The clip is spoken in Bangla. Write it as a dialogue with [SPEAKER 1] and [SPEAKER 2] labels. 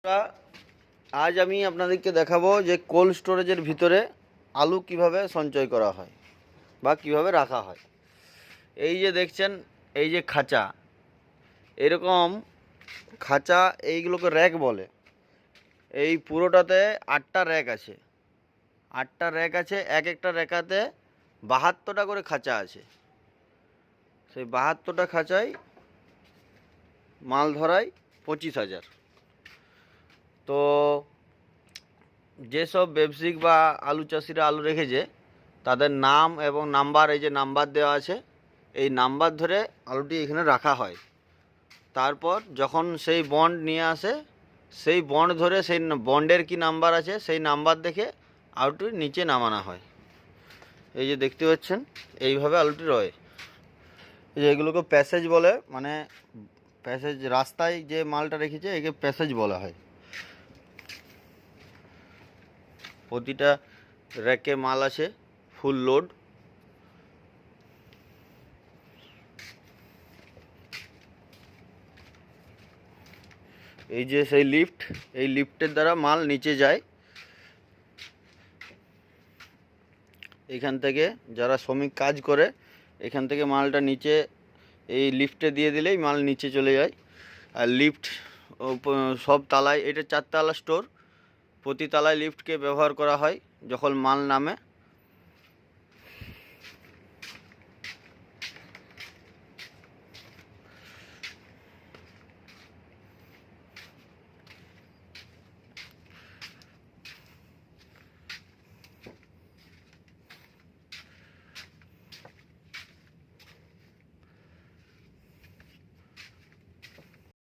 [SPEAKER 1] আজ আমি আপনাদেরকে দেখাবো যে কোল্ড স্টোরেজের ভিতরে আলু কিভাবে সঞ্চয় করা হয় বা কিভাবে রাখা হয়। এই যে দেখছেন, এই যে খাঁচা, এরকম খাঁচা, এইগুলোকে র্যাক বলে। এই পুরোটাতে 8টা র্যাক আছে। 8টা র্যাক আছে, এক একটা র্যাকাতে 72টা করে খাঁচা আছে। সেই 72টা খাঁচায় মাল ধরায় 25,000। তো যেসব ব্যবসায়িক বা আলু চাষিরা আলু রেখেছে তাদের নাম এবং নাম্বার, এই যে নাম্বার দেওয়া আছে, এই নাম্বার ধরে আলুটি এখানে রাখা হয়। তারপর যখন সেই বন্ড নিয়ে আসে, সেই বন্ড ধরে সেই বন্ডের কি নাম্বার আছে সেই নাম্বার দেখে আলুটি নিচে নামানো হয়। এই যে দেখতে পাচ্ছেন, এইভাবে আলুটি রয়ে। এই যে এগুলোকে প্যাসেজ বলে, মানে প্যাসেজ, রাস্তায় যে মালটা রেখেছে একে প্যাসেজ বলা হয়। প্রতিটা র্যাকে মাল আছে ফুল লোড। এই যে সেই লিফট, এই লিফটের দ্বারা মাল নিচে যায়। এখান থেকে যারা শ্রমিক কাজ করে, এখান থেকে মালটা নিচে এই লিফটে দিয়ে দিলেই মাল নিচে চলে যায়। আর লিফট সব তালায়, এটা 4 তালা স্টোর, প্রতি তালায় লিফটকে ব্যবহার করা হয় যখন মাল নামে।